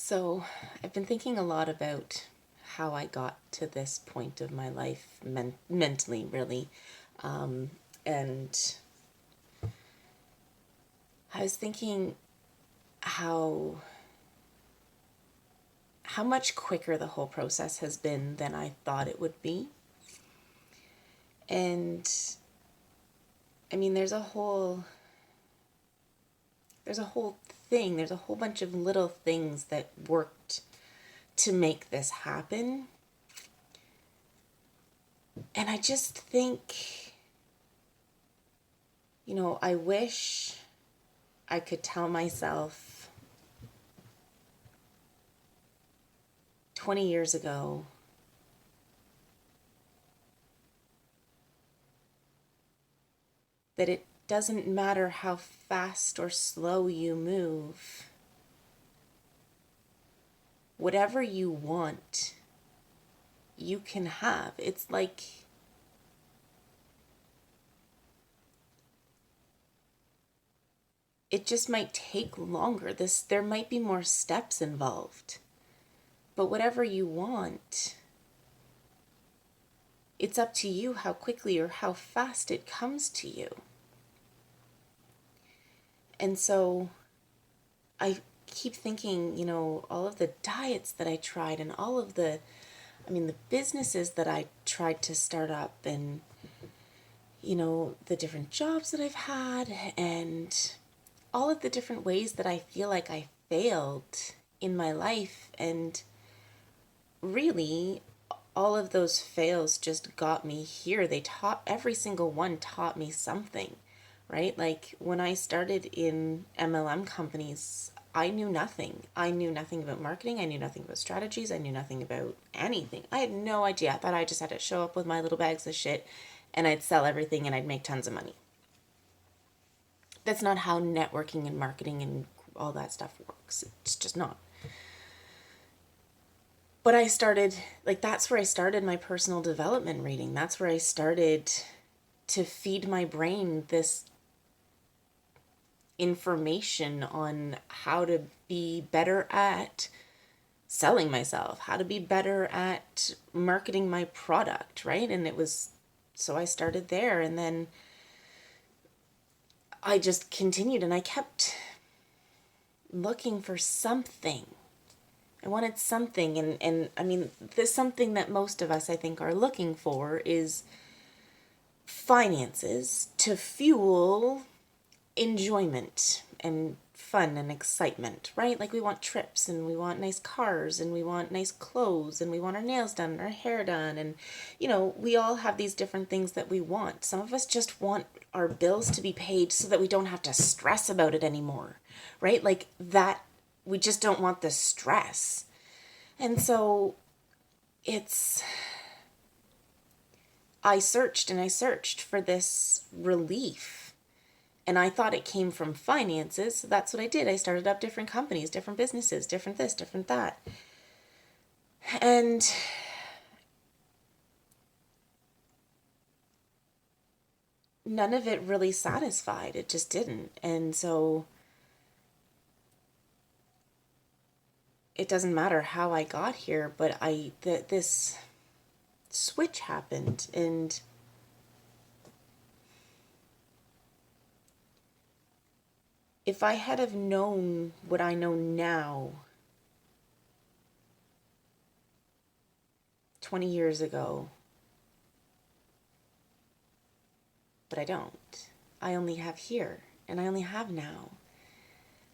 So, I've been thinking a lot about how I got to this point of my life mentally, really. And I was thinking how how much quicker the whole process has been than I thought it would be. And I mean, there's a whole thing, there's a whole bunch of little things that worked to make this happen. And I just think, I wish I could tell myself 20 years ago that it doesn't matter how fast or slow you move. Whatever you want, you can have. It's like it just might take longer. There might be more steps involved. But whatever you want, it's up to you how quickly or how fast it comes to you. And so I keep thinking, all of the diets that I tried and all of the businesses that I tried to start up and, the different jobs that I've had and all of the different ways that I feel like I failed in my life. And really, all of those fails just got me here. Every single one taught me something, right? Like when I started in MLM companies, I knew nothing. I knew nothing about marketing. I knew nothing about strategies. I knew nothing about anything. I had no idea. I thought I just had to show up with my little bags of shit and I'd sell everything and I'd make tons of money. That's not how networking and marketing and all that stuff works. It's just not. But that's where I started my personal development reading. That's where I started to feed my brain this information on how to be better at selling myself, how to be better at marketing my product, right? So I started there, and then I just continued and I kept looking for something. I wanted something, and there's something that most of us, I think, are looking for is finances to fuel enjoyment and fun and excitement, right? Like we want trips and we want nice cars and we want nice clothes and we want our nails done and our hair done. And, we all have these different things that we want. Some of us just want our bills to be paid so that we don't have to stress about it anymore, right? Like that, we just don't want the stress. And so I searched and I searched for this relief. And I thought it came from finances. So that's what I did. I started up different companies, different businesses, different this, different that. And none of it really satisfied. It just didn't. And so it doesn't matter how I got here, but this switch happened, and if I had have known what I know now 20 years ago, but I don't. I only have here, and I only have now.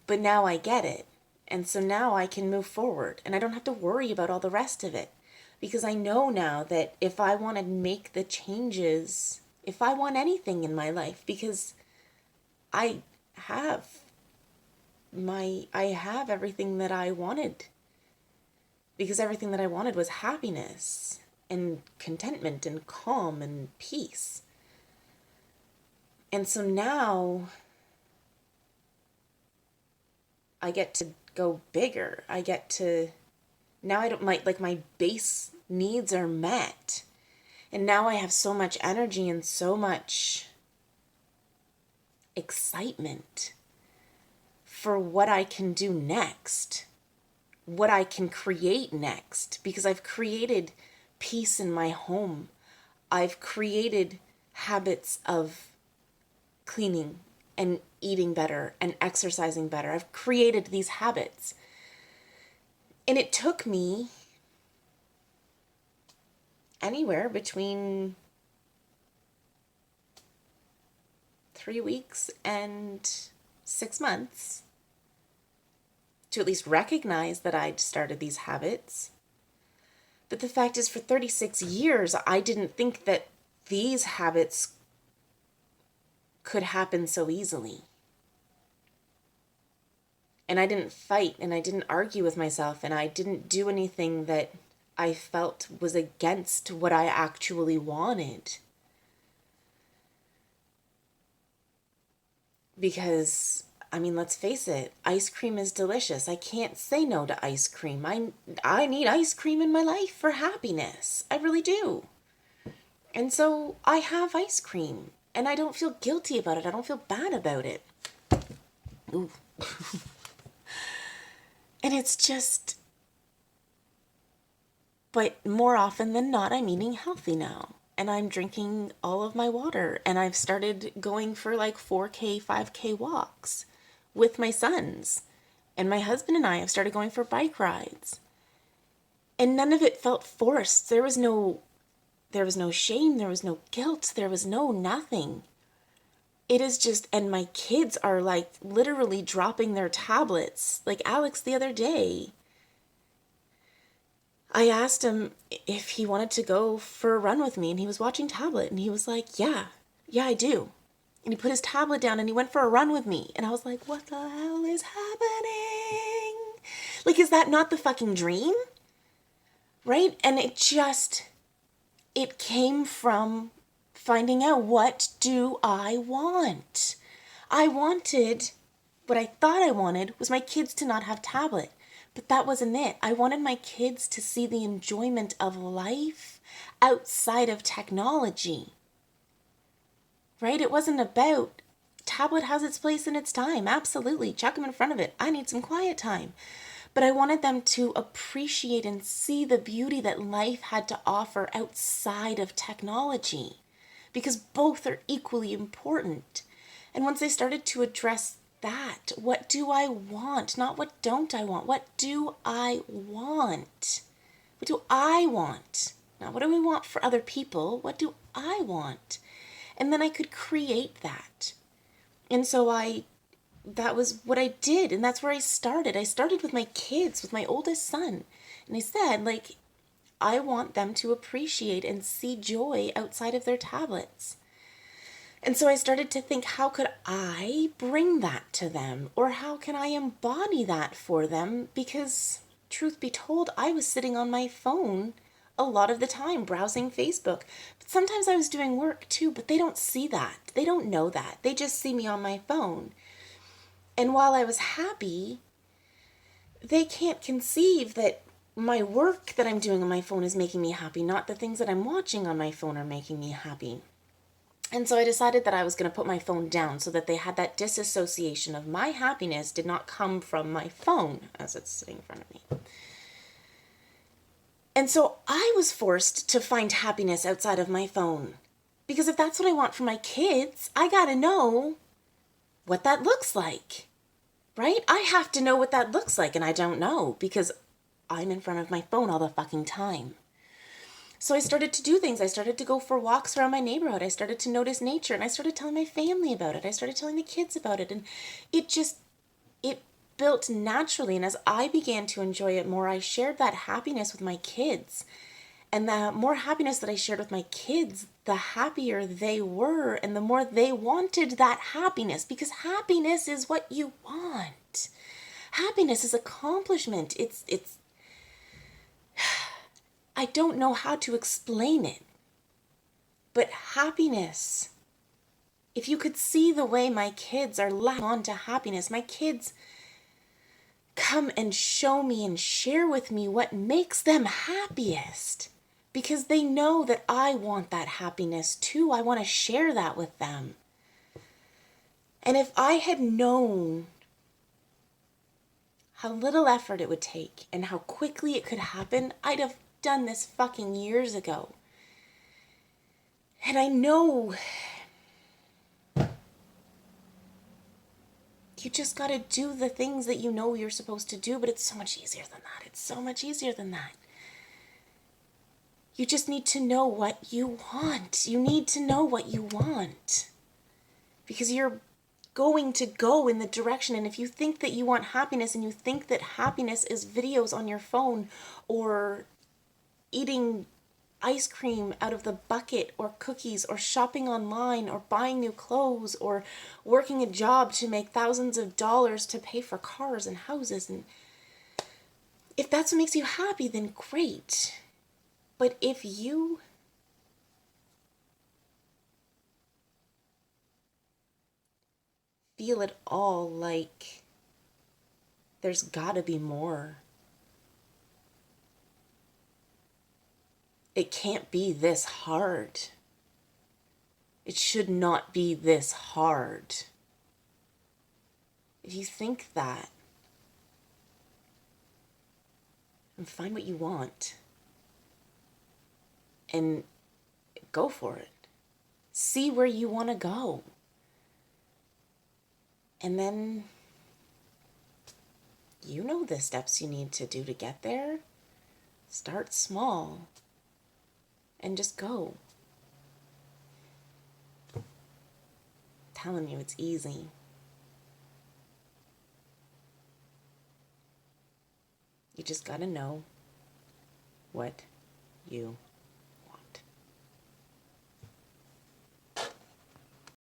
But now I get it. And so now I can move forward, and I don't have to worry about all the rest of it. Because I know now that if I want to make the changes, if I want anything in my life, because I have I have everything that I wanted. Because everything that I wanted was happiness and contentment and calm and peace. And so now I get to go bigger. Now I don't like my base needs are met. And now I have so much energy and so much excitement for what I can do next what I can create next, because I've created peace in my home. I've created habits of cleaning and eating better and exercising better. I've created these habits. And it took me anywhere between 3 weeks and 6 months to at least recognize that I'd started these habits. But the fact is, for 36 years, I didn't think that these habits could happen so easily. And I didn't fight, and I didn't argue with myself, and I didn't do anything that I felt was against what I actually wanted. Because, I mean, let's face it, ice cream is delicious. I can't say no to ice cream. I need ice cream in my life for happiness. I really do. And so I have ice cream, and I don't feel guilty about it. I don't feel bad about it. Ooh. And it's just, but more often than not, I'm eating healthy now. And I'm drinking all of my water. And I've started going for like 4K, 5K walks with my sons. And my husband and I have started going for bike rides. And none of it felt forced. There was no shame. There was no guilt. There was no nothing. It is just, and my kids are like literally dropping their tablets. Like Alex the other day, I asked him if he wanted to go for a run with me, and he was watching tablet, and he was like, yeah, I do. And he put his tablet down and he went for a run with me. And I was like, what the hell is happening? Like, is that not the fucking dream? Right? And it came from finding out, what do I want? I wanted, what I thought I wanted was my kids to not have tablet. But that wasn't it. I wanted my kids to see the enjoyment of life outside of technology. Right? It wasn't about, tablet has its place in its time. Absolutely. Chuck them in front of it. I need some quiet time. But I wanted them to appreciate and see the beauty that life had to offer outside of technology, because both are equally important. And once I started to address that, what do I want? Not what don't I want. What do I want? What do I want? Not what do we want for other people? What do I want? And then I could create that. And so that was what I did. And that's where I started. I started with my kids, with my oldest son. And I said, like, I want them to appreciate and see joy outside of their tablets. And so I started to think, how could I bring that to them? Or how can I embody that for them? Because, truth be told, I was sitting on my phone a lot of the time browsing Facebook. But sometimes I was doing work too, but they don't see that. They don't know that. They just see me on my phone. And while I was happy, they can't conceive that my work that I'm doing on my phone is making me happy, not the things that I'm watching on my phone are making me happy. And so I decided that I was going to put my phone down so that they had that disassociation of my happiness did not come from my phone as it's sitting in front of me. And so I was forced to find happiness outside of my phone. Because if that's what I want for my kids, I got to know what that looks like. Right? I have to know what that looks like, and I don't know because I'm in front of my phone all the fucking time. So I started to do things. I started to go for walks around my neighborhood. I started to notice nature, and I started telling my family about it. I started telling the kids about it, and it built naturally. And as I began to enjoy it more, I shared that happiness with my kids. And the more happiness that I shared with my kids, the happier they were, and the more they wanted that happiness, because happiness is what you want. Happiness is accomplishment. It's I don't know how to explain it, but happiness, if you could see the way my kids are latching on to happiness, my kids come and show me and share with me what makes them happiest, because they know that I want that happiness too. I want to share that with them. And if I had known how little effort it would take and how quickly it could happen, I'd have done this fucking years ago. And I know you just gotta do the things that you know you're supposed to do, but it's so much easier than that. It's so much easier than that. You just need to know what you want. You need to know what you want. Because you're going to go in the direction. And if you think that you want happiness and you think that happiness is videos on your phone or eating ice cream out of the bucket or cookies or shopping online or buying new clothes or working a job to make thousands of dollars to pay for cars and houses, and if that's what makes you happy, then great. But if you feel at all like there's gotta be more, it can't be this hard. It should not be this hard. If you think that, then find what you want and go for it. See where you want to go. And then you know the steps you need to do to get there. Start small and just go. I'm telling you, it's easy. You just gotta know what you